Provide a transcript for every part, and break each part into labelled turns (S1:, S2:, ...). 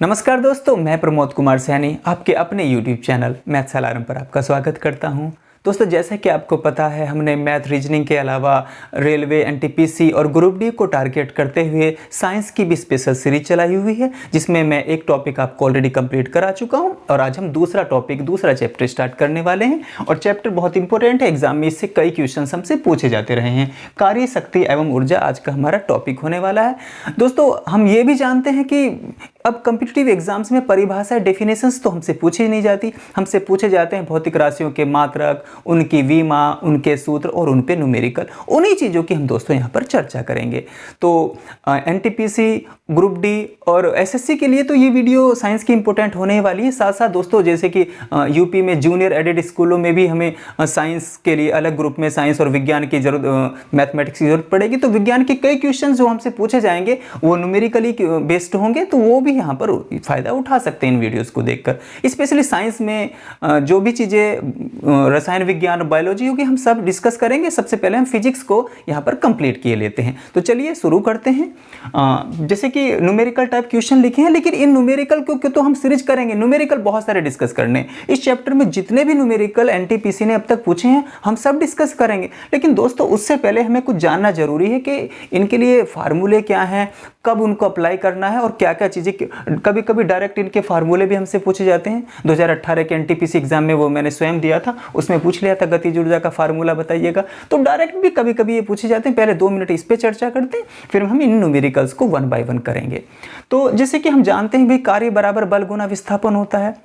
S1: नमस्कार दोस्तों, मैं प्रमोद कुमार सैनी आपके अपने YouTube चैनल मैथ्स अलार्म पर आपका स्वागत करता हूं। दोस्तों, जैसा कि आपको पता है, हमने मैथ रीजनिंग के अलावा रेलवे, एनटीपीसी और ग्रुप डी को टारगेट करते हुए साइंस की भी स्पेशल सीरीज चलाई हुई है, जिसमें मैं एक टॉपिक आपको ऑलरेडी कंप्लीट करा चुका हूं और आज हम दूसरा चैप्टर स्टार्ट करने वाले हैं। और चैप्टर बहुत इंपॉर्टेंट है, एग्जाम में इससे कई क्वेश्चन हमसे पूछे जाते रहे हैं। कार्य शक्ति एवं ऊर्जा आज का हमारा टॉपिक होने वाला है। दोस्तों, हम ये भी जानते हैं कि अब कॉम्पिटिटिव एग्जाम्स में परिभाषा डेफिनेशंस तो हमसे पूछी नहीं जाती, हमसे पूछे जाते हैं भौतिक राशियों के मात्रक, उनकी विमा, उनके सूत्र और उन पे न्यूमेरिकल। उन्हीं चीज़ों की हम दोस्तों यहाँ पर चर्चा करेंगे। तो एनटीपीसी, ग्रुप डी और एसएससी के लिए तो ये वीडियो साइंस की इंपॉर्टेंट होने वाली है। साथ साथ दोस्तों, जैसे कि यूपी में जूनियर एडेड स्कूलों में भी हमें साइंस के लिए अलग ग्रुप में साइंस और विज्ञान की जरूरत, मैथमेटिक्स की जरूरत पड़ेगी। तो विज्ञान के कई क्वेश्चन जो हमसे पूछे जाएंगे वो न्यूमेरिकली बेस्ड होंगे, तो वो भी यहाँ पर फ़ायदा उठा सकते हैं इन वीडियोस को देखकर। स्पेशली साइंस में जो भी चीज़ें रसायन विज्ञान, बायोलॉजी होगी, हम सब डिस्कस करेंगे। सबसे पहले हम फिजिक्स को यहाँ पर कंप्लीट किए लेते हैं। तो चलिए शुरू करते हैं। जैसे कि न्यूमेरिकल टाइप क्वेश्चन लिखे हैं, लेकिन इन न्यूमेरिकल को तो हम सीरीज करेंगे। न्यूमेरिकल बहुत सारे डिस्कस करने, इस चैप्टर में जितने भी न्यूमेरिकल एनटीपीसी ने अब तक पूछे हैं हम सब डिस्कस करेंगे। लेकिन दोस्तों, उससे पहले हमें कुछ जानना जरूरी है कि इनके लिए फार्मूले क्या हैं, कब उनको अप्लाई करना है और क्या क्या चीज़ें। कभी कभी डायरेक्ट इनके फार्मूले भी हमसे पूछे जाते हैं। 2018 के एनटीपीसी एग्जाम में वो मैंने स्वयं दिया था, उसमें पूछ लिया था गतिज ऊर्जा का फार्मूला बताइएगा। तो डायरेक्ट भी कभी कभी ये पूछे जाते हैं। पहले 2 मिनट इस पर चर्चा करते हैं, फिर हम इन न्यूमेरिकल्स को 1 बाय 1 करेंगे। तो जैसे कि हम जानते हैं भाई, कार्य बराबर बल गुना विस्थापन होता है।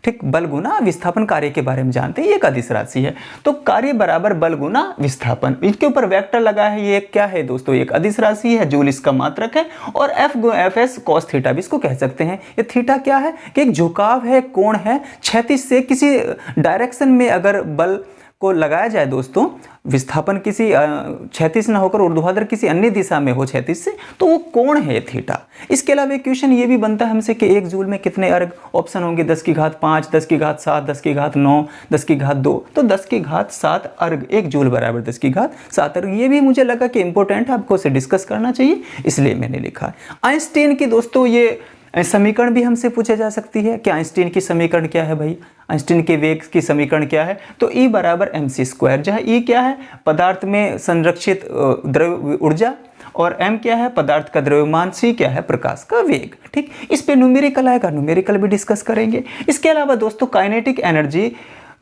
S1: ठीक, बल गुना विस्थापन कार्य के बारे में जानते हैं। ये एक अदिश राशि है, तो कार्य बराबर बल गुना विस्थापन। इसके ऊपर वेक्टर लगा है। ये क्या है दोस्तों? एक अदिश राशि है, जूल इसका मात्रक है, और एफ एस कॉस थीटा भी इसको कह सकते हैं। ये थीटा क्या है कि एक झुकाव है, कोण है, क्षैतिज से किसी डायरेक्शन में अगर बल को लगाया जाए दोस्तों, विस्थापन किसी क्षैतिज ना होकर ऊर्ध्वाधर किसी अन्य दिशा में हो क्षैतिज से, तो वो कोण है थीटा। इसके अलावा एक क्वेश्चन ये भी बनता है हमसे कि 1 जूल में कितने अर्घ? ऑप्शन होंगे 10 की घात 5, 10 की घात 7, 10 की घात 9, 10 की घात 2। तो 10 की घात 7 अर्घ, 1 जूल बराबर 10 की घात 7 अर्घ। ये भी मुझे लगा कि इंपॉर्टेंट है, आपको इसे डिस्कस करना चाहिए, इसलिए मैंने लिखा। आइंस्टीन की दोस्तों ये समीकरण भी हमसे पूछे जा सकती है कि आइंस्टीन की समीकरण क्या है भाई? आइंस्टीन के वेग की समीकरण क्या है? तो E बराबर mc², जहाँ E क्या है? पदार्थ में संरक्षित द्रव्य ऊर्जा, और m क्या है? पदार्थ का द्रव्यमान, c क्या है? प्रकाश का वेग। ठीक, इस पे न्यूमेरिकल आएगा, न्यूमेरिकल भी डिस्कस करेंगे। इसके अलावा दोस्तों, काइनेटिक एनर्जी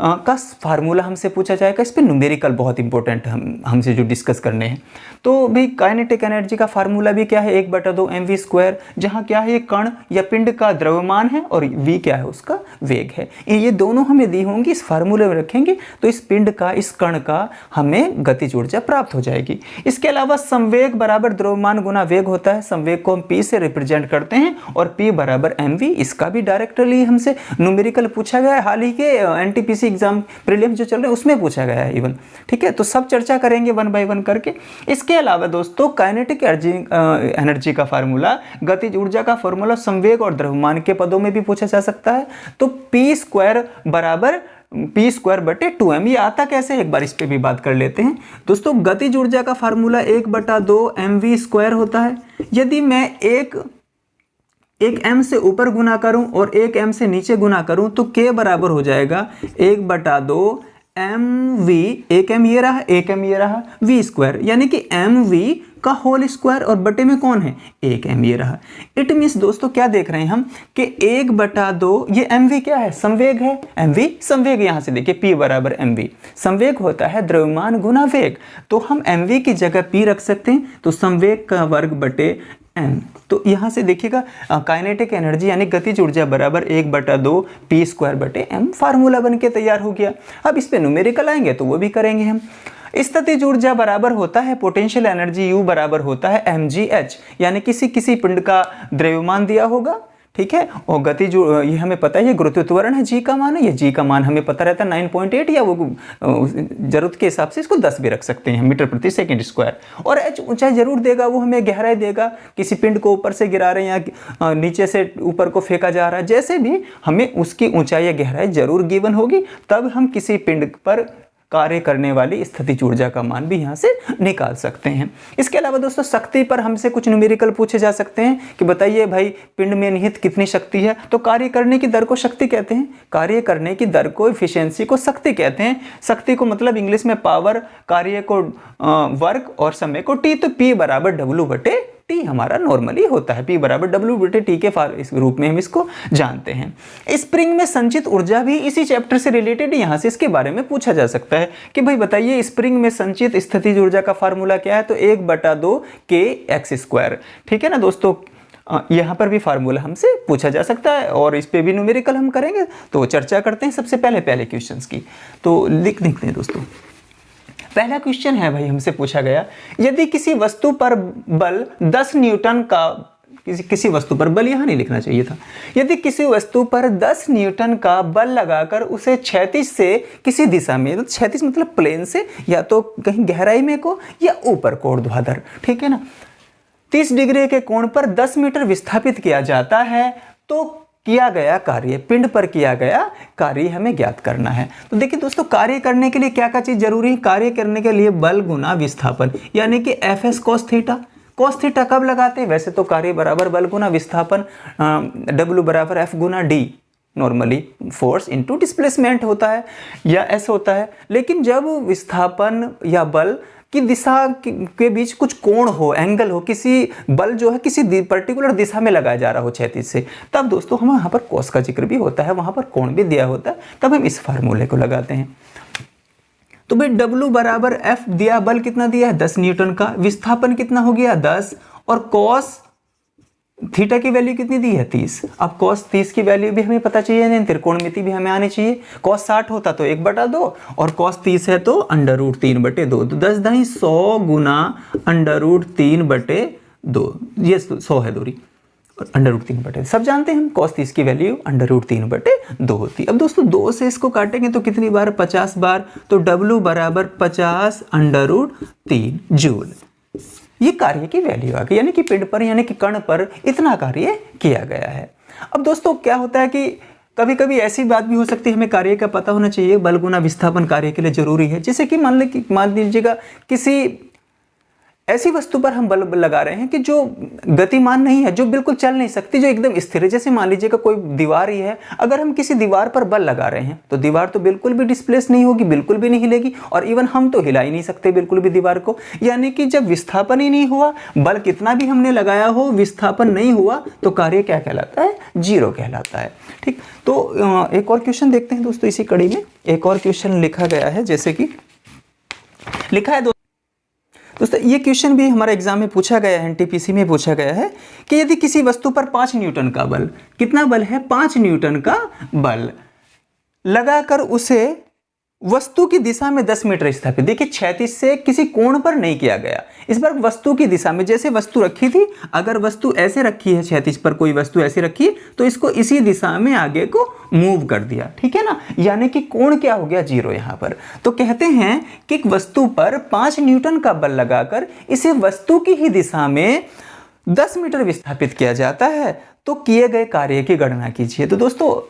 S1: का फार्मूला हमसे पूछा जाएगा। इस पर न्यूमेरिकल बहुत इंपॉर्टेंट हमसे जो डिस्कस करने हैं। तो भाई, काइनेटिक एनर्जी का फार्मूला भी क्या है? 1/2 mv², जहाँ क्या है? ये कण या पिंड का द्रव्यमान है और v क्या है? उसका वेग है। ये दोनों हमें दी होंगी, इस फार्मूले में रखेंगे तो इस पिंड का, इस कण का हमें गतिज ऊर्जा प्राप्त हो जाएगी। इसके अलावा संवेग बराबर द्रव्यमान गुना वेग होता है। संवेग को हम p से रिप्रेजेंट करते हैं और p बराबर mv। इसका भी डायरेक्टली हमसे न्यूमेरिकल पूछा गया है। हाल ही के एनटीपीसी एग्जाम प्रीलिम्स जो चल रहे हैं उसमें पूछा गया है इवन। ठीक है, तो सब चर्चा करेंगे 1 बाय 1 करके। इसके अलावा दोस्तों, काइनेटिक एनर्जी का फार्मूला, गतिज ऊर्जा का फार्मूला संवेग और द्रव्यमान के पदों में भी पूछा जा सकता है। तो p² बराबर p²/2m। ये आता कैसे, एक बार इस पे भी बात कर लेते हैं। दोस्तों, गतिज ऊर्जा का फार्मूला 1/2 mv² होता है। यदि मैं एक m से ऊपर गुना करूं और एक m से नीचे गुना करूं तो k बराबर हो जाएगा 1/2 mv। एक m ये रहा, एक m ये रहा, v², यानी कि mv का होल स्क्वायर, और बटे में कौन है? एक m ये रहा। इट मीन्स दोस्तों, क्या देख रहे हैं हम कि 1/2, ये mv क्या है? संवेग है। mv संवेग, यहां से देखिए p बराबर mv। संवेग होता है द्रव्यमान गुना वेग, तो हम mv की जगह p रख सकते हैं। तो संवेग का वर्ग बटे m। तो यहाँ से देखिएगा, काइनेटिक एनर्जी यानी गतिज ऊर्जा बराबर 1/2 p²/m फार्मूला बन के तैयार हो गया। अब इस पे न्यूमेरिकल आएंगे तो वो भी करेंगे हम। स्थितिज ऊर्जा बराबर होता है पोटेंशियल एनर्जी, U बराबर होता है mgh, यानी किसी पिंड का द्रव्यमान दिया होगा। ठीक है, और गतिज, ये हमें पता है, ये गुरुत्व त्वरण है, जी का मान है। ये जी का मान हमें पता रहता है 9.8, या वो जरूरत के हिसाब से इसको 10 भी रख सकते हैं, मीटर प्रति सेकंड स्क्वायर। और एच ऊंचाई जरूर देगा, वो हमें गहराई देगा। किसी पिंड को ऊपर से गिरा रहे हैं या नीचे से ऊपर को फेंका जा रहा है, जैसे भी हमें उसकी ऊंचाई या गहराई जरूर गिवन होगी, तब हम किसी पिंड पर कार्य करने वाली स्थितिज ऊर्जा का मान भी यहाँ से निकाल सकते हैं। इसके अलावा दोस्तों शक्ति पर हमसे कुछ न्यूमेरिकल पूछे जा सकते हैं कि बताइए भाई पिंड में निहित कितनी शक्ति है, तो कार्य करने की दर को शक्ति कहते हैं, कार्य करने की दर को एफिशिएंसी को शक्ति कहते हैं। शक्ति को मतलब इंग्लिश में पावर, कार्य को वर्क और समय को टी, तो P बराबर W/T हमारा नॉर्मली होता है। P बराबर W/T के इस रूप में हम इसको जानते हैं। स्प्रिंग में संचित ऊर्जा भी इसी चैप्टर से रिलेटेड, यहाँ से इसके बारे में पूछा जा सकता है कि भाई बताइए स्प्रिंग में संचित स्थितिज ऊर्जा का फार्मूला क्या है, तो 1/2 kx²। ठीक है ना दोस्तों, यहाँ पर भी फार्मूला हमसे पूछा जा सकता है और इस पे भी न्यूमेरिकल हम करेंगे। तो चर्चा करते हैं सबसे पहले क्वेश्चंस की, तो लिख देखते हैं दोस्तों। पहला क्वेश्चन है भाई, हमसे पूछा गया यदि किसी वस्तु पर बल 10 न्यूटन का, किसी वस्तु पर बल यहाँ नहीं लिखना चाहिए था, यदि किसी वस्तु पर 10 न्यूटन का बल लगाकर उसे क्षैतिज से किसी दिशा में, तो क्षैतिज मतलब प्लेन से, या तो कहीं गहराई में को या ऊपर को ऊर्ध्वाधर, ठीक है ना, 30 डिग्री के कोण पर 10 मीटर विस्थापित किया जाता है, तो किया गया कार्य, पिंड पर किया गया कार्य हमें ज्ञात करना है। तो देखिए दोस्तों, कार्य करने के लिए क्या क्या चीज जरूरी है, कार्य करने के लिए बल गुना विस्थापन, यानी कि Fs cos theta. cos theta कब लगाते हैं, वैसे तो कार्य बराबर बल गुना विस्थापन, W बराबर F गुना D, normally force into displacement होता है या ऐसा होता है। लेकिन जब विस्थापन या बल की दिशा के बीच कुछ कोण हो, एंगल हो, किसी बल जो है किसी पर्टिकुलर दिशा में लगाया जा रहा हो क्षैतिज से, तब दोस्तों हम वहाँ पर कॉस का जिक्र भी होता है, वहाँ पर कोण भी दिया होता है, तब हम इस फार्मूले को लगाते हैं। तो भाई W बराबर F दिया, बल कितना दिया है 10 न्यूटन का, विस्थापन कितना हो गया 10, और कॉस थीटा की वैल्यू कितनी दी है 30। अब cos 30 की वैल्यू भी हमें पता चाहिए, नहीं त्रिकोणमिति भी हमें आनी चाहिए। cos 60 होता तो 1/2 और cos 30 है तो √3/2, तो 10 दाई 100 गुना √3/2, ये 100 है दूरी, और √3/2 सब जानते हैं हम, cos 30 की वैल्यू √3/2 होती है। अब दोस्तों 2 से इसको काटेंगे तो कितनी बार, 50 बार, तो W बराबर 50 √3 जूल। ये कार्य की वैल्यू आ गई, यानी कि पिंड पर, यानी कि कण पर इतना कार्य किया गया है। अब दोस्तों क्या होता है कि कभी कभी ऐसी बात भी हो सकती है, हमें कार्य का पता होना चाहिए, बल गुना विस्थापन कार्य के लिए जरूरी है। जैसे कि मान लीजिएगा किसी ऐसी वस्तु पर हम बल लगा रहे हैं कि जो गतिमान नहीं है, जो बिल्कुल चल नहीं सकती, जो एकदम स्थिर है। जैसे मान लीजिएगा कोई दीवार ही है, अगर हम किसी दीवार पर बल लगा रहे हैं तो दीवार तो बिल्कुल भी डिस्प्लेस नहीं होगी, बिल्कुल भी नहीं हिलेगी, और इवन हम तो हिला ही नहीं सकते बिल्कुल भी दीवार को। यानी कि जब विस्थापन ही नहीं हुआ, बल कितना भी हमने लगाया हो, विस्थापन नहीं हुआ, तो कार्य क्या कहलाता है, 0 कहलाता है। ठीक, तो एक और क्वेश्चन देखते हैं दोस्तों, इसी कड़ी में एक और क्वेश्चन लिखा गया है, जैसे कि लिखा है दोस्तों, ये क्वेश्चन भी हमारे एग्जाम में पूछा गया है, NTPC में पूछा गया है कि यदि किसी वस्तु पर 5 न्यूटन का बल, कितना बल है, 5 न्यूटन का बल लगाकर उसे वस्तु की दिशा में 10 मीटर स्थापित, देखिए क्षैतिज से किसी कोण पर नहीं किया गया, इस बार वस्तु की दिशा में, जैसे वस्तु रखी थी, अगर वस्तु ऐसे रखी है, क्षैतिज पर कोई वस्तु ऐसे रखी है, तो इसको इसी दिशा में आगे को मूव कर दिया, ठीक है ना, यानी कि कोण क्या हो गया, 0 यहां पर। तो कहते हैं कि एक वस्तु पर 5 न्यूटन का बल लगाकर इसे वस्तु की ही दिशा में 10 मीटर विस्थापित किया जाता है, तो किए गए कार्य की गणना कीजिए। तो दोस्तों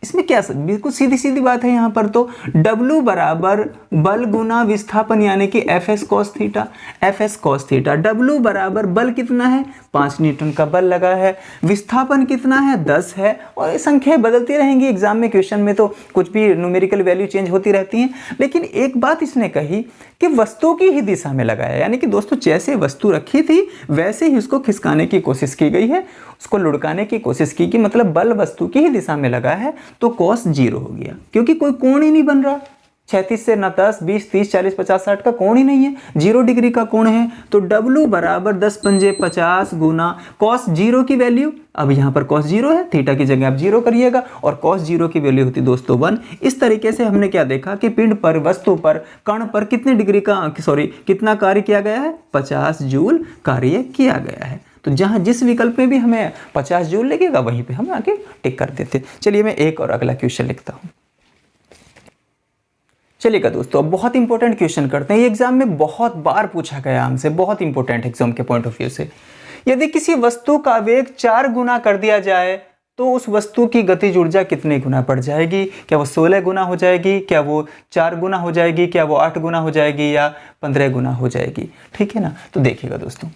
S1: इसमें क्या, बिल्कुल सीधी सीधी बात है यहाँ पर, तो W बराबर बल गुना विस्थापन, यानी कि Fs cos theta, Fs cos theta. W बराबर बल कितना है, 5 न्यूटन का बल लगा है, विस्थापन कितना है, 10 है, और संख्याएं बदलती रहेंगी, एग्जाम में क्वेश्चन में तो कुछ भी न्यूमेरिकल वैल्यू चेंज होती रहती हैं। लेकिन एक बात इसने कही कि वस्तु की ही दिशा में लगाया, यानी कि दोस्तों जैसे वस्तु रखी थी वैसे ही उसको खिसकाने की कोशिश की गई है, उसको लुढ़काने की कोशिश की, कि मतलब बल वस्तु की ही दिशा में लगा है, तो cos 0 हो गया, क्योंकि कोई कोण ही नहीं बन रहा, क्षैतिज से ना 10, 20, 30, 40, 50, 60 का कोण ही नहीं है, 0 डिग्री का कोण है। तो W बराबर 10 पंजे 50 गुना cos 0 की वैल्यू, अब यहाँ पर cos 0 है, थीटा की जगह आप 0 करिएगा, और cos 0 की वैल्यू होती दोस्तों 1। इस तरीके से हमने क्या देखा कि पिंड पर, वस्तु पर, कण पर कितने डिग्री का, कितना कार्य किया गया है, 50 जूल कार्य किया गया है। तो जहाँ जिस विकल्प में भी हमें 50 जूल लगेगा वहीं पे हम आके टिक कर देते। चलिए मैं एक और अगला क्वेश्चन लिखता हूँ। चलिएगा दोस्तों, अब बहुत इंपॉर्टेंट क्वेश्चन करते हैं, ये एग्जाम में बहुत बार पूछा गया हमसे, बहुत इंपॉर्टेंट एग्जाम के पॉइंट ऑफ व्यू से। यदि किसी वस्तु का वेग 4 गुना कर दिया जाए तो उस वस्तु की गतिज ऊर्जा कितने गुना बढ़ जाएगी? क्या वो 16 गुना हो जाएगी, क्या वो 4 गुना हो जाएगी, क्या वो 8 गुना हो जाएगी या 15 गुना हो जाएगी? ठीक है ना। तो देखिएगा दोस्तों,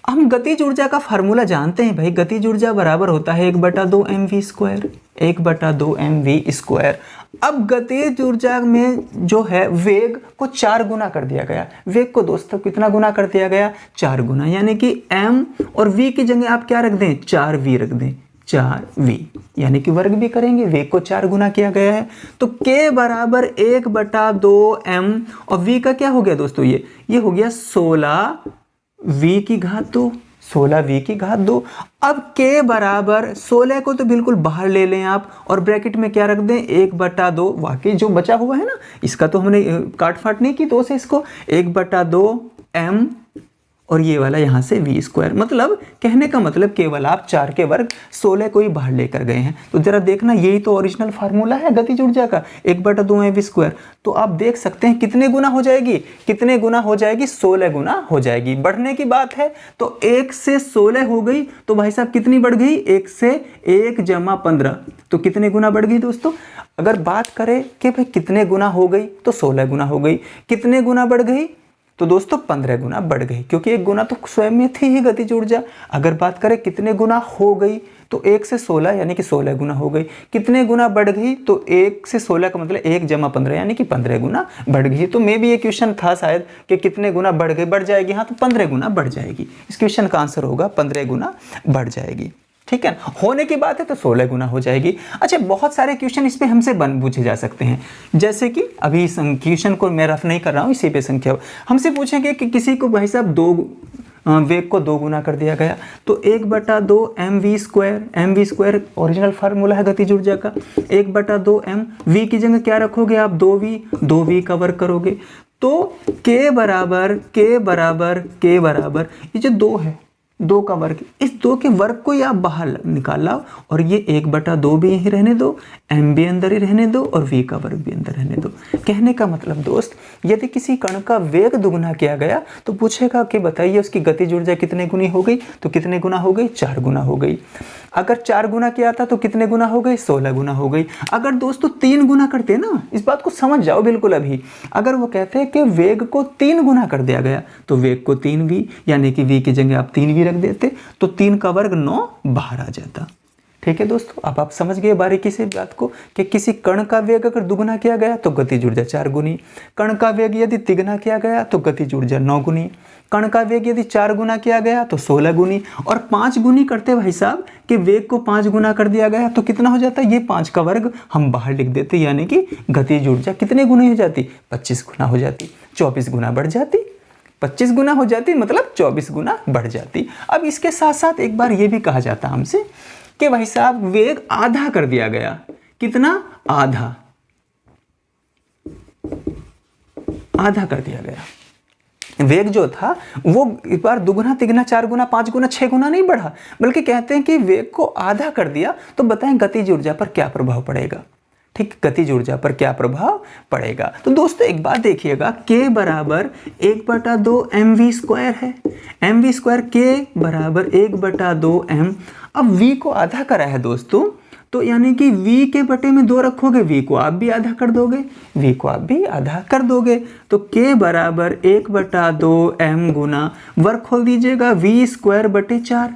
S1: हम गतिज ऊर्जा का फार्मूला जानते हैं भाई। गतिज ऊर्जा बराबर होता है 1/2 mv², 1/2 mv²। अब गतिज ऊर्जा में जो है वेग को 4 गुना कर दिया गया। वेग को दोस्तों कितना गुना कर दिया गया? 4 गुना, यानी कि m और v की जगह आप क्या रख दें? 4v रख दें, 4v, यानी कि वर्ग भी करेंगे। वेग को 4 गुना किया गया है, तो k बराबर 1/2 m और v का क्या हो गया दोस्तों? ये हो गया 16v की घात 2, 16v की घात 2। अब k बराबर 16 को तो बिल्कुल बाहर ले लें आप और ब्रैकेट में क्या रख दें? 1/2। वाकई जो बचा हुआ है ना, इसका तो हमने काट फाट नहीं की, तो से इसको 1/2 m और ये वाला यहाँ से v²। मतलब कहने का मतलब केवल आप 4 के वर्ग 16 को ही बाहर लेकर गए हैं। तो जरा देखना, यही तो ओरिजिनल फार्मूला है गतिज ऊर्जा का, 1/2 mv²। तो आप देख सकते हैं कितने गुना हो जाएगी? कितने गुना हो जाएगी? 16 गुना हो जाएगी। बढ़ने की बात है तो 1 से 16 हो गई, तो भाई साहब कितनी बढ़ गई? 1 से 1 + 15, तो कितने गुना बढ़ गई दोस्तों? अगर बात करें कि भाई कितने गुना हो गई, तो 16 गुना हो गई। कितने गुना बढ़ गई? तो दोस्तों 15 गुना बढ़ गई, क्योंकि 1 गुना तो स्वयं में थी ही गतिज ऊर्जा। अगर बात करें कितने गुना हो गई, तो 1 से 16 यानी कि 16 गुना हो गई। कितने गुना बढ़ गई? तो 1 से 16 का मतलब 1 + 15 यानी कि 15 गुना बढ़ गई। तो मे भी ये क्वेश्चन था शायद कि कितने गुना बढ़ गई, बढ़ जाएगी। हाँ, तो 15 गुना बढ़ जाएगी। इस क्वेश्चन का आंसर होगा 15 गुना बढ़ जाएगी। ठीक है, होने की बात है तो 16 गुना हो जाएगी। अच्छा, बहुत सारे क्वेश्चन इस पे हमसे पूछे जा सकते हैं, जैसे कि अभी क्वेश्चन को मैं रफ नहीं कर रहा हूँ, इसी पे संख्या हमसे पूछेंगे कि किसी को भाई साहब वेग को 2 गुना कर दिया गया, तो 1/2 mv²। mv² ओरिजिनल फार्मूला है गतिज ऊर्जा का, 1/2 m। v की जगह क्या रखोगे आप? 2v का वर्ग करोगे, तो k बराबर ये जो 2 है, 2 का वर्ग, इस 2 के वर्ग को ही आप बाहर निकाल लाओ और ये 1/2 भी यहीं रहने दो, m भी अंदर ही रहने दो और v का वर्ग भी अंदर रहने दो। कहने का मतलब दोस्त, यदि किसी कण का वेग दुगुना किया गया तो पूछेगा कि बताइए उसकी गतिज ऊर्जा कितने गुनी हो गई? तो कितने गुना हो गई? 4 गुना हो गई। अगर 4 गुना किया था तो कितने गुना हो गई? 16 गुना हो गई। अगर दोस्तों 3 गुना करते ना, इस बात को समझ जाओ बिल्कुल अभी, अगर वो कहते हैं कि वेग को 3 गुना कर दिया गया, तो वेग को 3v, यानी कि v की जगह आप 3v रख देते, तो 3 का वर्ग 9 बाहर आ जाता। ठीक है दोस्तों, अब आप समझ गए बारीकी से बात को कि किसी कण का वेग अगर दुगुना किया गया तो गतिज ऊर्जा 4 गुनी, कण का वेग यदि तिगुना किया गया तो गतिज ऊर्जा 9 गुनी, कण का वेग यदि 4 गुना किया गया तो 16 गुनी, और 5 गुनी करते भाई साहब कि वेग को 5 गुना कर दिया गया तो कितना हो जाता है? ये 5 का वर्ग हम बाहर लिख देते, यानी कि गतिज ऊर्जा कितने गुनी हो जाती? 25 गुना हो जाती, 24 गुना बढ़ जाती। 25 गुना हो जाती मतलब 24 गुना बढ़ जाती। अब इसके साथ साथ एक बार ये भी कहा जाता हमसे कि भाई साहब वेग आधा कर दिया गया। कितना? आधा कर दिया गया। वेग जो था वो एक बार दुगुना, तिगुना, 4 गुना, 5 गुना, 6 गुना नहीं बढ़ा, बल्कि कहते हैं कि वेग को आधा कर दिया। तो बताएं गतिज ऊर्जा पर क्या प्रभाव पड़ेगा? ठीक, गतिज ऊर्जा पर क्या प्रभाव पड़ेगा? तो दोस्तों एक बात देखिएगा, k बराबर 1/2 mv² है, mv² k बराबर 1/2 m। अब v को आधा करा है दोस्तों, तो यानी कि v के बटे में 2 रखोगे, v को आप भी आधा कर दोगे, v को आप भी आधा कर दोगे, तो k बराबर 1/2 m गुना वर्ग खोल दीजिएगा v²/4,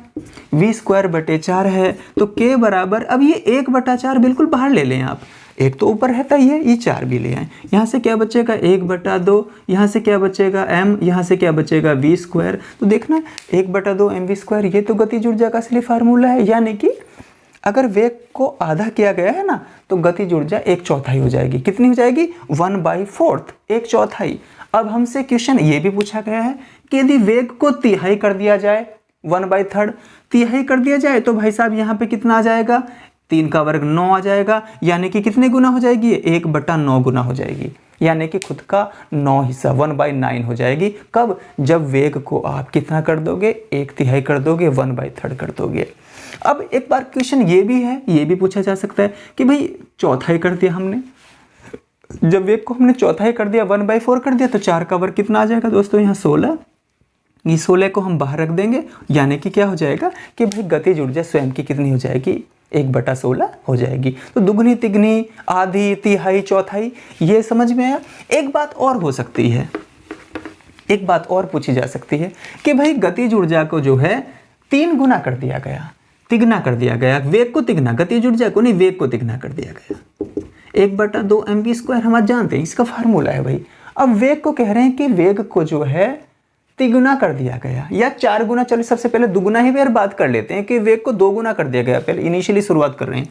S1: v²/4 है, तो k बराबर, अब ये 1/4 बिल्कुल बाहर ले लें आप, एक तो ऊपर रहता ही है, ये 4 भी ले आए। यहाँ से क्या बचेगा? 1/2, यहाँ से क्या बचेगा? m, यहाँ से क्या बचेगा? v²। तो देखना 1/2 mv², ये तो गतिज ऊर्जा का असली फार्मूला है, यानी कि अगर वेग को आधा किया गया है ना, तो गतिज ऊर्जा 1/4 हो जाएगी। कितनी हो जाएगी? 1/4, 1/4। अब हमसे क्वेश्चन ये भी पूछा गया है कि यदि वेग को तिहाई कर दिया जाए, 1/3 तिहाई कर दिया जाए, तो भाई साहब यहाँ पे कितना आ जाएगा? 3 का वर्ग 9 आ जाएगा, यानी कि कितने गुना हो जाएगी? 1/9 गुना हो जाएगी, यानी कि खुद का 9 हिस्सा 1/9 हो जाएगी। कब? जब वेग को आप कितना कर दोगे? 1/3 कर दोगे, 1/3 कर दोगे। अब एक बार क्वेश्चन ये भी है, ये भी पूछा जा सकता है कि भाई 1/4 कर दिया हमने, जब वेग को हमने 1/4 कर दिया, 1/4 कर दिया, तो 4 का वर्ग कितना आ जाएगा दोस्तों? यहाँ 16, ये 16 को हम बाहर रख देंगे, यानी कि क्या हो जाएगा कि भाई गतिज ऊर्जा स्वयं की कितनी हो जाएगी? 1/16 हो जाएगी। तो दुगनी तिगनी आधी तिहाई चौथाई ये समझ में आया। एक बात और हो सकती है, एक बात और पूछी जा सकती है कि भाई गतिज ऊर्जा को जो है 3 गुना कर दिया गया, तिगना कर दिया गया, वेग को तिगना, गतिज ऊर्जा को नहीं वेग को तिगना कर दिया गया। 1/2 mv² हम आज जानते हैं, इसका फार्मूला है भाई। अब वेग को कह रहे हैं कि वेग को जो है तिगुना कर दिया गया या 4 गुना। चलिए सबसे पहले दुगुना ही फिर बात कर लेते हैं कि वेग को 2 गुना कर दिया गया, पहले इनिशियली शुरुआत कर रहे हैं।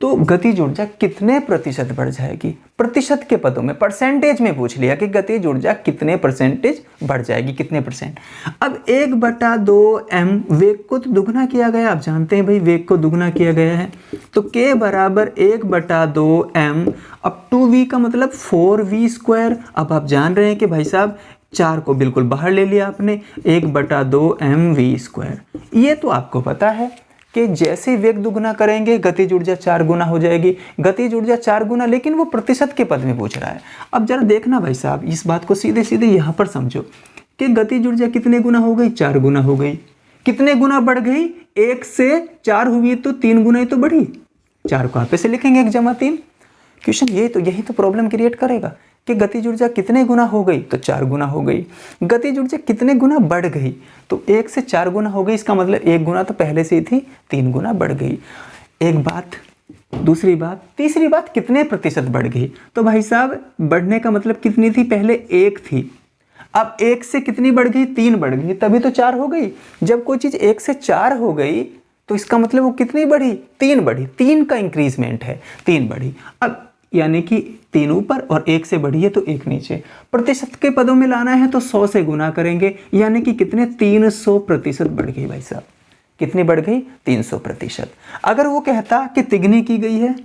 S1: तो गतिज ऊर्जा कितने प्रतिशत बढ़ जाएगी? प्रतिशत के पदों में, परसेंटेज में पूछ लिया कि गतिज ऊर्जा कितने परसेंटेज बढ़ जाएगी, कितने परसेंट। अब 1/2 m वेग को तो दुगना किया गया, आप जानते हैं भाई वेग को दुगना किया गया है, तो k बराबर 1/2 m। अब 2v का मतलब 4v²। अब आप जान रहे हैं कि भाई साहब 4 को बिल्कुल बाहर ले लिया आपने, 1/2 mv²। ये तो आपको पता है कि जैसे वेग दुगना करेंगे गतिज ऊर्जा 4 गुना हो जाएगी। गतिज ऊर्जा 4 गुना, लेकिन वो प्रतिशत के पद में पूछ रहा है। अब जरा देखना भाई साहब, इस बात को सीधे सीधे यहाँ पर समझो कि गतिज ऊर्जा कितने गुना हो गई? 4 गुना हो गई। कितने गुना बढ़ गई? 1 से 4 हुई तो 3 गुना ही तो बढ़ी। 4 को आप ऐसे लिखेंगे 1+3। क्वेश्चन यही तो प्रॉब्लम क्रिएट करेगा कि गतिज ऊर्जा कितने गुना हो गई? तो 4 गुना हो गई। गतिज ऊर्जा कितने गुना बढ़ गई? तो 1 से 4 गुना हो गई, इसका मतलब 1 गुना तो पहले से ही थी, 3 गुना बढ़ गई। एक बात। दूसरी बात, तीसरी बात, कितने प्रतिशत बढ़ गई? तो भाई साहब बढ़ने का मतलब कितनी थी? पहले 1 थी, अब 1 से कितनी बढ़ गई? 3 बढ़ गई, तभी तो 4 हो गई। जब कोई चीज़ 1 से 4 हो गई तो इसका मतलब वो कितनी बढ़ी? 3 बढ़ी। 3 का इंक्रीजमेंट है, 3 बढ़ी। अब यानी कि 3 ऊपर और 1 से बढ़ी है तो 1 नीचे। प्रतिशत के पदों में लाना है तो 100 से गुना करेंगे, यानी कि कितने? 300% बढ़ गई भाई साहब। कितनी बढ़ गई? 300%। अगर वो कहता कि तिगनी की गई है,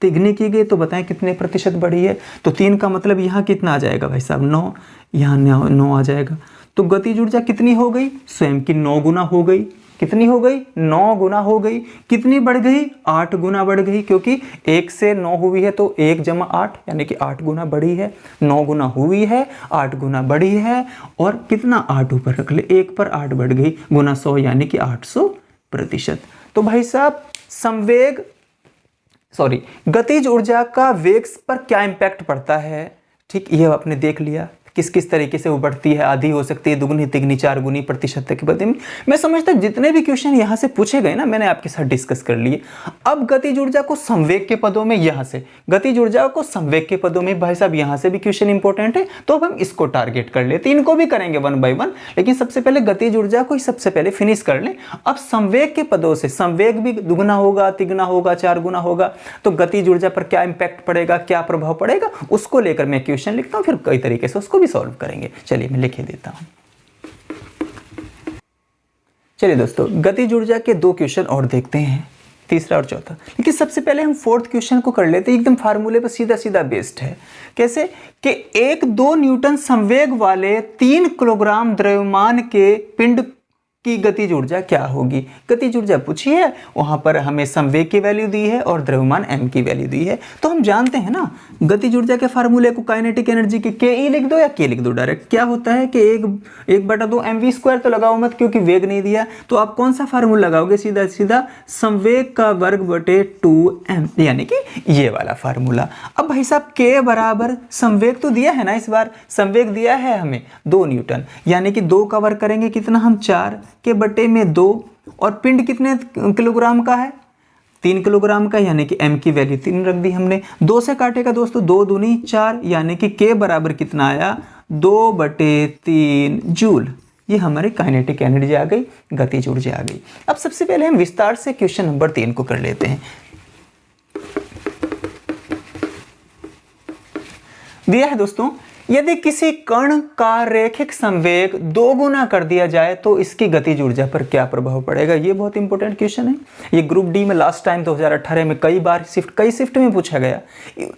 S1: तिगनी की गई, तो बताएं कितने प्रतिशत बढ़ी है? तो 3 का मतलब यहाँ कितना आ जाएगा भाई साहब? 9। यहाँ 9 आ जाएगा। तो गतिज ऊर्जा कितनी हो गई? स्वयं की 9 गुना हो गई। कितनी हो गई? 9 गुना हो गई। कितनी बढ़ गई? 8 गुना बढ़ गई, क्योंकि 1 से 9 हुई है तो 1 + 8 यानी कि 8 गुना बढ़ी है। 9 गुना हुई है, 8 गुना बढ़ी है, और कितना? 8 ऊपर रख ले, 1 पर 8 बढ़ गई, गुना 100 यानी कि 800%। तो भाई साहब गतिज ऊर्जा का वेग पर क्या इम्पैक्ट पड़ता है? ठीक, ये आपने देख लिया किस किस तरीके से वो बढ़ती है, आधी हो सकती है, दुगनी तिगनी 4 गुनी, प्रतिशत के पद में। मैं समझता जितने भी क्वेश्चन यहाँ से पूछे गए ना, मैंने आपके साथ डिस्कस कर लिए। अब गतिज ऊर्जा को संवेग के पदों में, यहाँ से गतिज ऊर्जा को संवेग के पदों में, भाई साहब यहाँ से भी क्वेश्चन इंपॉर्टेंट है, तो अब हम इसको टारगेट कर लेते हैं। इनको भी करेंगे 1 बाय 1, लेकिन सबसे पहले गतिज ऊर्जा को ही सबसे पहले फिनिश कर लें। अब संवेग के पदों से, संवेग भी दुगना होगा, तिगना होगा, 4 गुना होगा, तो गतिज ऊर्जा पर क्या इंपैक्ट पड़ेगा, क्या प्रभाव पड़ेगा, उसको लेकर मैं क्वेश्चन लिखता हूँ, फिर कई तरीके से उसको भी सॉल्व करेंगे। चलिए मैं लिख देता हूं। चलिए दोस्तों, गतिज ऊर्जा के 2 क्वेश्चन और देखते हैं, तीसरा और चौथा। लेकिन सबसे पहले हम 4th क्वेश्चन को कर लेते हैं। एकदम फार्मूले पर सीधा सीधा बेस्ड है। कैसे कि 1-2 न्यूटन संवेग वाले 3 किलोग्राम द्रव्यमान के पिंड की गतिज ऊर्जा क्या होगी? गतिज ऊर्जा पूछी है, वहां पर हमें संवेग की वैल्यू दी है और द्रव्यमान m की वैल्यू दी है। तो हम जानते हैं ना गतिज ऊर्जा के फार्मूले को, काइनेटिक एनर्जी के ke लिख दो या k लिख दो डायरेक्ट। क्या होता है कि 1/2 mv² तो लगाओ मत, क्योंकि वेग नहीं दिया। तो आप कौन सा फार्मूला लगाओगे? सीधा सीधा संवेग का वर्ग बटे 2m, यानी कि ये वाला फार्मूला। अब भाई साहब k बराबर संवेग तो दिया है ना, इस बार संवेग दिया है हमें 2 न्यूटन, यानी कि 2 का वर्ग करेंगे कितना हम? 4 के बटे में 2, और पिंड कितने किलोग्राम का है? 3 किलोग्राम का, यानी कि m की वैल्यू 3 रख दी हमने। 2 से काटेगा दोस्तों, 2 दूनी 4, यानी कि k बराबर कितना आया? 2/3 जूल। ये हमारे काइनेटिक एनर्जी आ गई, गतिज ऊर्जा आ गई। अब सबसे पहले हम विस्तार से क्वेश्चन नंबर 3 को कर लेते हैं। दिया है दोस्तों, यदि किसी कण का रैखिक संवेग 2 गुना कर दिया जाए तो इसकी गतिज ऊर्जा पर क्या प्रभाव पड़ेगा? ये बहुत इंपॉर्टेंट क्वेश्चन है। ये ग्रुप डी में लास्ट टाइम 2018 में कई शिफ्ट में पूछा गया।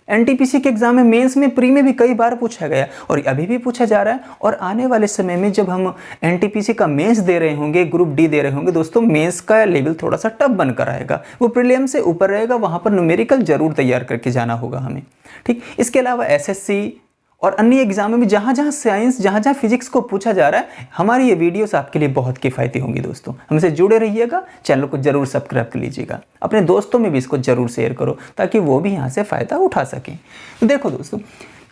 S1: एनटीपीसी के एग्जाम में, मेंस में, प्री में भी कई बार पूछा गया, और अभी भी पूछा जा रहा है। और आने वाले समय में जब हम एनटीपीसी का मेंस दे रहे होंगे, ग्रुप डी दे रहे होंगे दोस्तों, मेंस का लेवल थोड़ा सा टफ बनकर आएगा, वो प्रीलिम से ऊपर रहेगा, वहां पर न्यूमेरिकल जरूर तैयार करके जाना होगा हमें। ठीक, इसके अलावा एसएससी और अन्य एग्जाम में जहाँ जहाँ साइंस, जहाँ जहाँ फिजिक्स को पूछा जा रहा है, हमारी ये वीडियोस आपके लिए बहुत किफ़ायती होंगी दोस्तों। हमसे जुड़े रहिएगा, चैनल को जरूर सब्सक्राइब कर लीजिएगा, अपने दोस्तों में भी इसको जरूर शेयर करो ताकि वो भी यहाँ से फ़ायदा उठा सकें। तो देखो दोस्तों,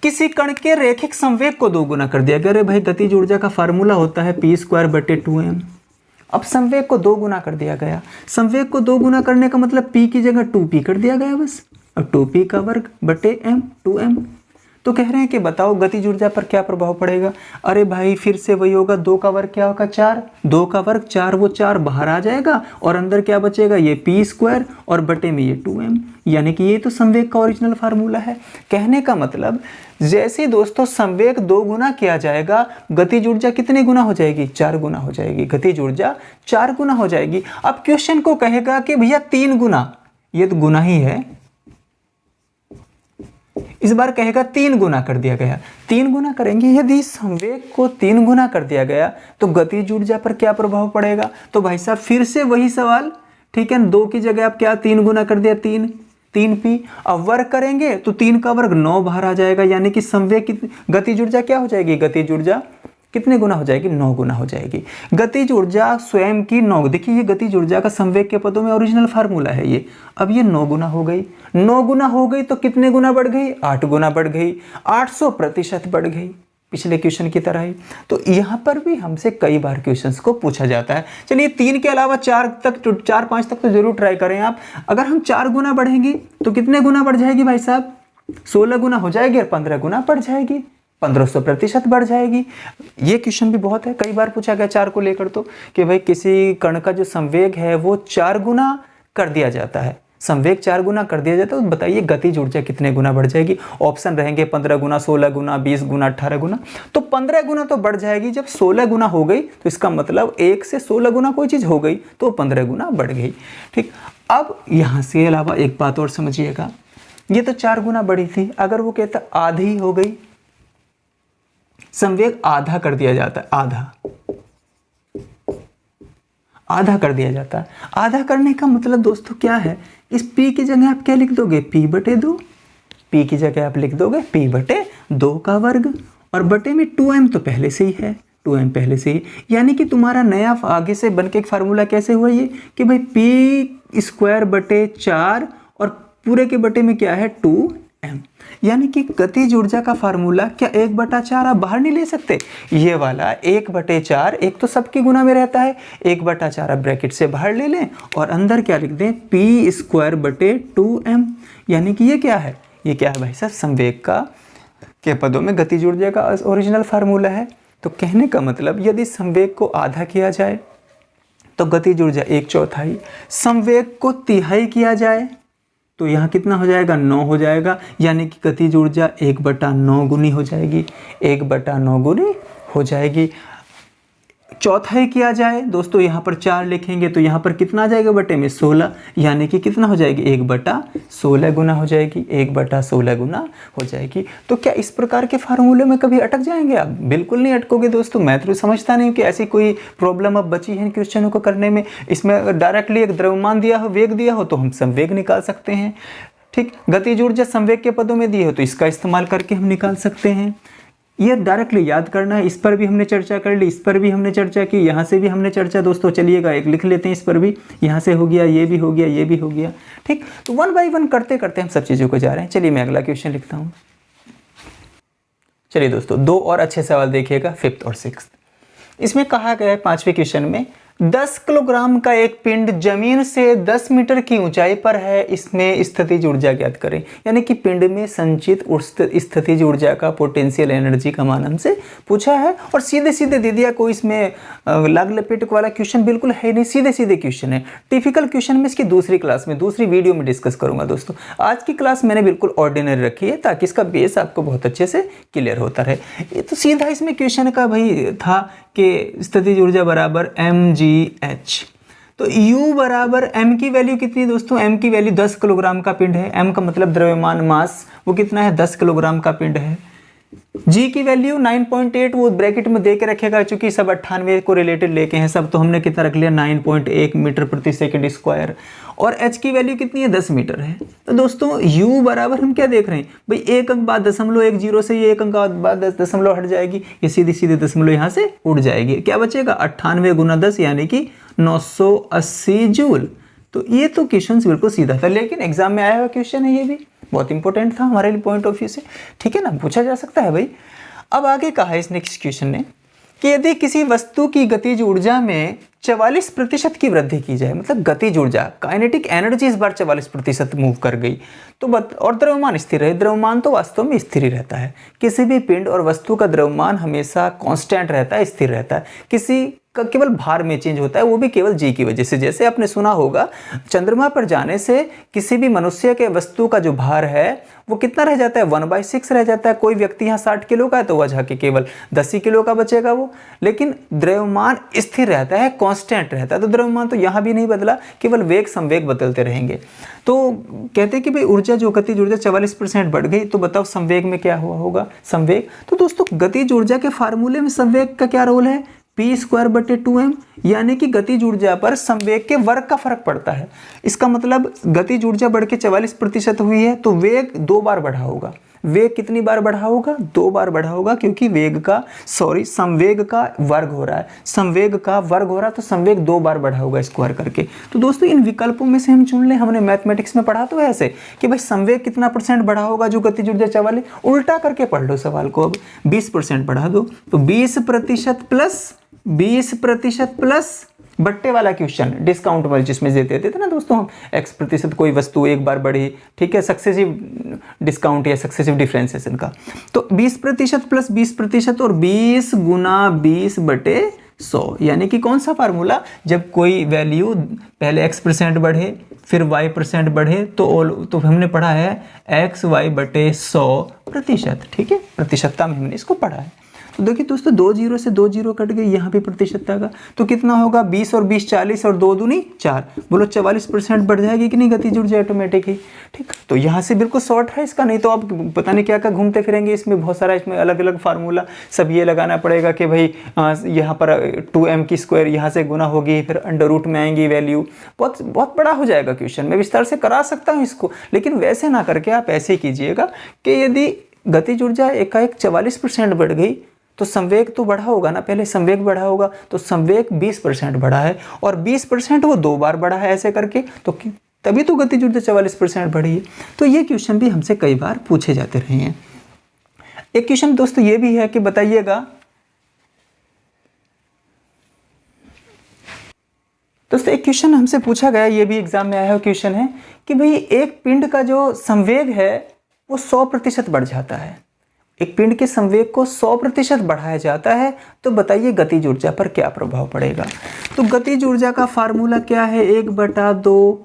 S1: किसी कण के रैखिक संवेग को 2 गुना कर दिया गया। अरे भाई, गतिज ऊर्जा का फार्मूला होता है p²/2m। अब संवेग को 2 गुना कर दिया गया। संवेग को 2 गुना करने का मतलब p की जगह 2p कर दिया गया बस। अब 2p का वर्ग बटे m, 2m। तो कह रहे हैं कि बताओ गतिज ऊर्जा पर क्या प्रभाव पड़ेगा। अरे भाई, फिर से वही होगा, 2 का वर्ग क्या होगा, 4। 2 का वर्ग 4, वो 4 बाहर आ जाएगा और अंदर क्या बचेगा, ये p² और बटे में ये 2m। यानी कि ये तो संवेग का ओरिजिनल फार्मूला है। कहने का मतलब जैसे दोस्तों संवेग 2 गुना किया जाएगा, गतिज ऊर्जा कितने गुना हो जाएगी, 4 गुना हो जाएगी। गतिज ऊर्जा 4 गुना हो जाएगी। अब क्वेश्चन को कहेगा कि भैया 3 गुना, ये तो गुना ही है, इस बार कहेगा 3 गुना कर दिया गया। 3 गुना करेंगे, यदि संवेग को 3 गुना कर दिया गया तो गतिज ऊर्जा पर क्या प्रभाव पड़ेगा। तो भाई साहब फिर से वही सवाल, ठीक है, 2 की जगह आप क्या 3 गुना कर दिया, 3p। अब वर्ग करेंगे तो 3 का वर्ग 9 बाहर आ जाएगा। यानी कि संवेग गतिज ऊर्जा क्या हो जाएगी, गतिज ऊर्जा कितने गुना हो जाएगी, 9 गुना हो जाएगी। गतिज ऊर्जा स्वयं की 9, देखिए ये गतिज ऊर्जा का संवेग के पदों में ओरिजिनल फार्मूला है ये। अब ये 9 गुना हो गई। 9 गुना हो गई तो कितने गुना बढ़ गई, 8 गुना बढ़ गई, 800% बढ़ गई, पिछले क्वेश्चन की तरह ही। तो यहाँ पर भी हमसे कई बार क्वेश्चंस को पूछा जाता है। चलिए 3 के अलावा 4-5 तक तो जरूर ट्राई करें आप। अगर हम 4 गुना बढ़ेंगे तो कितने गुना बढ़ जाएगी भाई साहब, 16 गुना हो जाएगी और 15 गुना बढ़ जाएगी, 1500% बढ़ जाएगी। ये क्वेश्चन भी बहुत है, कई बार पूछा गया 4 को लेकर, तो कि भाई किसी कण का जो संवेग है वो 4 गुना कर दिया जाता है, संवेग 4 गुना कर दिया जाता है, तो बताइए गतिज ऊर्जा कितने गुना बढ़ जाएगी। ऑप्शन रहेंगे 15 गुना, 16 गुना, 20 गुना, 18 गुना। तो 15 गुना तो बढ़ जाएगी। जब 16 गुना हो गई तो इसका मतलब 1 से 16 गुना कोई चीज़ हो गई तो 15 गुना बढ़ गई। ठीक, अब यहाँ से अलावा एक बात और समझिएगा, ये तो 4 गुना बढ़ी थी, अगर वो कहता आधी हो गई, संवेग आधा कर दिया जाता है, आधा कर दिया जाता है। आधा करने का मतलब दोस्तों क्या है, इस p की जगह आप क्या लिख दोगे, p/2। p की जगह आप लिख दोगे p/2 का वर्ग और बटे में 2m तो पहले से ही है, 2m पहले से ही। यानी कि तुम्हारा नया आगे से बन के एक फार्मूला कैसे हुआ ये कि भाई p²/4 और पूरे के बटे में क्या है, 2m। यानी कि गतिज ऊर्जा का फार्मूला क्या 1/4 आप बाहर नहीं ले सकते, ये वाला 1/4, एक तो सबके गुना में रहता है, 1/4 आप ब्रैकेट से बाहर ले लें और अंदर क्या लिख दें, p²/2m। यानी कि ये क्या है, ये क्या है भाई साहब, संवेग का के पदों में गतिज ऊर्जा का ओरिजिनल फार्मूला है। तो कहने का मतलब यदि संवेग को आधा किया जाए तो गतिज ऊर्जा 1/4, संवेग को तिहाई किया जाए तो यहाँ कितना हो जाएगा, 9 हो जाएगा। यानी कि गतिज ऊर्जा 1/9 गुनी हो जाएगी, 1/9 गुनी हो जाएगी। चौथाई किया जाए दोस्तों, यहाँ पर 4 लिखेंगे तो यहाँ पर कितना आ जाएगा, बटे में 16, यानी कि कितना हो जाएगी, 1/16 गुना हो जाएगी, 1/16 गुना हो जाएगी। तो क्या इस प्रकार के फार्मूले में कभी अटक जाएंगे आप, बिल्कुल नहीं अटकोगे दोस्तों। मैं तो समझता नहीं कि ऐसी कोई प्रॉब्लम अब बची है इन क्वेश्चनों को करने में। इसमें अगर डायरेक्टली एक द्रव्यमान दिया हो, वेग दिया हो, तो हम संवेग निकाल सकते हैं। ठीक, गतिज ऊर्जा संवेग के पदों में दी हो तो इसका इस्तेमाल करके हम निकाल सकते हैं। ये डायरेक्टली याद करना है। इस पर भी हमने चर्चा कर ली, इस पर भी हमने चर्चा की, यहाँ से भी हमने चर्चा दोस्तों। चलिएगा एक लिख लेते हैं, इस पर भी, यहाँ से हो गया, ये भी हो गया, ये भी हो गया। ठीक, तो 1 बाय 1 करते करते हम सब चीज़ों को जा रहे हैं। चलिए मैं अगला क्वेश्चन लिखता हूँ। चलिए दोस्तों 2 और अच्छे सवाल देखिएगा, 5th और 6th। इसमें कहा गया है 5वें क्वेश्चन में 10 किलोग्राम का एक पिंड जमीन से 10 मीटर की ऊंचाई पर है, इसमें स्थितिज ऊर्जा ज्ञात करें। यानी कि पिंड में संचित स्थितिज ऊर्जा का पोटेंशियल एनर्जी का मान हमसे पूछा है और सीधे सीधे दे दिया। कोई इसमें लाग लपेट वाला क्वेश्चन बिल्कुल है नहीं, सीधे सीधे क्वेश्चन है। टिपिकल क्वेश्चन में इसकी दूसरी क्लास में, दूसरी वीडियो में डिस्कस करूंगा दोस्तों। आज की क्लास मैंने बिल्कुल ऑर्डिनरी रखी है ताकि इसका बेस आपको बहुत अच्छे से क्लियर होता रहे। ये तो सीधा इसमें क्वेश्चन का भाई था कि स्थितिज ऊर्जा बराबर mgh। तो U बराबर m की वैल्यू कितनी दोस्तों, m की वैल्यू 10 किलोग्राम का पिंड है। m का मतलब द्रव्यमान मास, वो कितना है, 10 किलोग्राम का पिंड है। जी की वैल्यू 9.8 वो ब्रैकेट में दे के रखेगा, चूंकि सब 98 को रिलेटेड लेके हैं सब, तो हमने कितना रख लिया 9.1 मीटर प्रति सेकंड स्क्वायर। और एच की वैल्यू कितनी है 10 मीटर है। तो दोस्तों u बराबर हम क्या देख रहे हैं भाई, एक अंक बाद 0.10 से ये एक अंक बाद 10 दशमलव हट जाएगी, ये सीधी सीधे दशमलव यहाँ से उड़ जाएगी, क्या बचेगा 98 गुना 10 यानी कि 980 जूल। तो ये तो क्वेश्चन बिल्कुल सीधा था, लेकिन एग्जाम में आया हुआ क्वेश्चन है, ये भी बहुत इंपॉर्टेंट था हमारे लिए पॉइंट ऑफ व्यू से, ठीक है ना, पूछा जा सकता है भाई। अब आगे कहा है इस नेक्स्ट क्वेश्चन ने कि यदि किसी वस्तु की गतिज ऊर्जा में 44% की वृद्धि की जाए, मतलब गतिज ऊर्जा काइनेटिक एनर्जी इस बार 44% मूव कर गई, तो और द्रव्यमान स्थिर रहे। द्रव्यमान तो वास्तव में स्थिर ही रहता है, किसी भी पिंड और वस्तु का द्रव्यमान हमेशा कांस्टेंट रहता है, स्थिर रहता है, किसी का केवल भार में चेंज होता है, वो भी केवल जी की वजह से। जैसे आपने सुना होगा चंद्रमा पर जाने से किसी भी मनुष्य के वस्तु का जो भार है वो कितना रह जाता है 1/6 रह जाता है। कोई व्यक्ति यहाँ 60 किलो का है तो वह जाके केवल 10 ही किलो का बचेगा वो, लेकिन द्रव्यमान स्थिर रहता है, कांस्टेंट रहता है। तो द्रव्यमान तो यहाँ भी नहीं बदला, केवल वेग संवेग बदलते रहेंगे। तो कहते हैं कि भाई ऊर्जा जो गतिज ऊर्जा 44% बढ़ गई, तो बताओ संवेग में क्या हुआ होगा संवेग। तो दोस्तों गतिज ऊर्जा के फार्मूले में संवेग का क्या रोल है, p²/2m, यानी कि गतिज ऊर्जा पर संवेग के वर्ग का फर्क पड़ता है। इसका मतलब गतिज ऊर्जा बढ़ के 44% हुई है तो वेग 2 बार बढ़ा होगा। वेग कितनी बार बढ़ा होगा 2 बार बढ़ा होगा, क्योंकि संवेग का वर्ग हो रहा है, संवेग का वर्ग हो रहा है तो संवेग 2 बार बढ़ा होगा स्क्वायर करके। तो दोस्तों इन विकल्पों में से हम चुन लें, हमने मैथमेटिक्स में पढ़ा तो है ऐसे कि भाई संवेग कितना % बढ़ा होगा जो गतिज ऊर्जा 44, उल्टा करके पढ़ लो सवाल को, अब 20% बढ़ा दो, तो 20% प्लस बट्टे वाला क्वेश्चन डिस्काउंट वाले जिसमें देते थे ना दोस्तों हम, x% कोई वस्तु एक बार बढ़ी, ठीक है, सक्सेसिव डिस्काउंट या सक्सेसिव डिफरेंशिएशन का, तो 20% प्लस 20% और 20 गुना 20/100, यानी कि कौन सा फार्मूला, जब कोई वैल्यू पहले x% बढ़े फिर y% बढ़े तो हमने पढ़ा है xy/100%, ठीक है, प्रतिशतता में हमने इसको पढ़ा है। तो देखिए दोस्तों 2 0 से 2 0 कट गई, यहाँ पे प्रतिशतता का तो कितना होगा 20 और 20 40 और 2 दूनी 4, बोलो 44% बढ़ जाएगी कि नहीं गतिज ऊर्जा ऑटोमेटिक ही, ठीक। तो यहाँ से बिल्कुल शॉर्ट है इसका, नहीं तो आप पता नहीं क्या क्या घूमते फिरेंगे, इसमें बहुत सारा, इसमें अलग अलग फार्मूला सब ये लगाना पड़ेगा कि भाई यहाँ पर 2m की स्क्वायर यहाँ से गुना होगी, फिर अंडर रूट में आएंगी वैल्यू, बहुत बड़ा हो जाएगा क्वेश्चन। मैं विस्तार से करा सकता हूँ इसको, लेकिन वैसे ना करके आप ऐसे कीजिएगा कि यदि गतिज ऊर्जा एकाएक 44% बढ़ गई तो संवेग तो बढ़ा होगा ना, पहले संवेग बढ़ा होगा, तो संवेग 20% बढ़ा है और 20% वो 2 बार बढ़ा है ऐसे करके, तो तभी तो गतिज ऊर्जा 44% बढ़ी है। तो ये क्वेश्चन भी हमसे कई बार पूछे जाते रहे हैं। एक क्वेश्चन दोस्तों ये भी है कि बताइएगा दोस्तों, एक क्वेश्चन हमसे पूछा गया, ये भी एग्जाम में आया हुआ क्वेश्चन है कि भाई एक पिंड का जो संवेग है वो 100% बढ़ जाता है, एक पिंड के संवेग को 100% बढ़ाया जाता है, तो बताइए गतिज ऊर्जा पर क्या प्रभाव पड़ेगा। तो गतिज ऊर्जा का फार्मूला क्या है, 1/2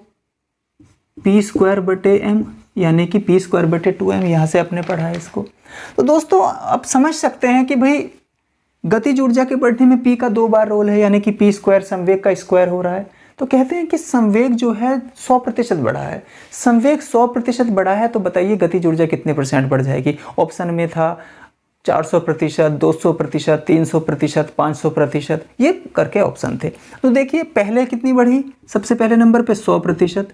S1: p²/m, यानी कि p²/2m, यहाँ से आपने पढ़ा है इसको। तो दोस्तों आप समझ सकते हैं कि भाई गतिज ऊर्जा के बढ़ने में p का 2 बार रोल है, यानी कि p² संवेग का स्क्वायर हो रहा है। तो कहते हैं कि संवेग जो है 100% बढ़ा है, संवेग 100% बढ़ा है, तो बताइए गतिज ऊर्जा कितने % बढ़ जाएगी। ऑप्शन में था 400%, 200%, 300%, 500%, ये करके ऑप्शन थे। तो देखिए पहले कितनी बढ़ी, सबसे पहले नंबर पे 100%,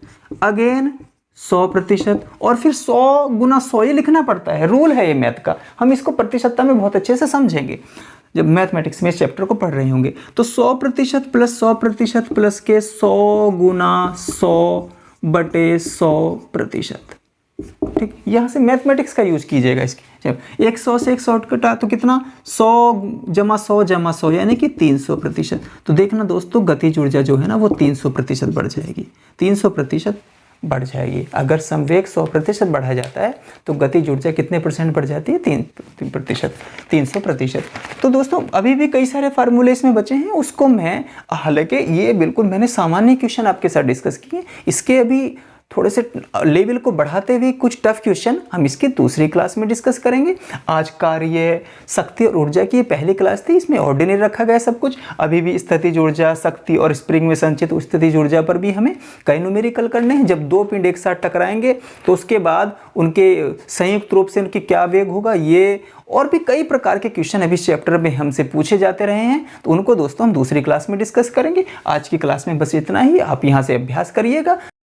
S1: अगेन 100% और फिर 100 गुना 100 ये लिखना पड़ता है, रूल है ये मैथ का, हम इसको प्रतिशतता में बहुत अच्छे से समझेंगे जब मैथमेटिक्स में इस चैप्टर को पढ़ रहे होंगे। तो 100% प्लस 100% प्लस के 100 गुना 100/100%, ठीक। यहाँ से मैथमेटिक्स का यूज कीजिएगा इसके, जब 100 से 100 कटा तो कितना 100 जमा 100 जमा 100 यानी कि 300%। तो देखना दोस्तों गतिज ऊर्जा जो है ना वो 300% बढ़ जाएगी, 300% बढ़ जाएगी। अगर संवेग 100% बढ़ा जाता है तो गतिज ऊर्जा कितने % बढ़ जाती है, 300%। तो दोस्तों अभी भी कई सारे फार्मूले इसमें बचे हैं, उसको मैं, हालांकि ये बिल्कुल मैंने सामान्य क्वेश्चन आपके साथ डिस्कस किए, इसके अभी थोड़े से लेवल को बढ़ाते हुए कुछ टफ क्वेश्चन हम इसकी दूसरी क्लास में डिस्कस करेंगे। आज कार्य, शक्ति और ऊर्जा की पहली क्लास थी, इसमें ऑर्डिनरी रखा गया सब कुछ। अभी भी स्थितिज ऊर्जा, शक्ति और स्प्रिंग में संचित स्थितिज ऊर्जा पर भी हमें कई न्यूमेरिकल करने हैं। जब दो पिंड एक साथ टकराएंगे तो उसके बाद उनके संयुक्त रूप से उनकी क्या वेग होगा, ये और भी कई प्रकार के क्वेश्चन अभी चैप्टर में हमसे पूछे जाते रहे हैं, तो उनको दोस्तों हम दूसरी क्लास में डिस्कस करेंगे। आज की क्लास में बस इतना ही, आप यहाँ से अभ्यास करिएगा।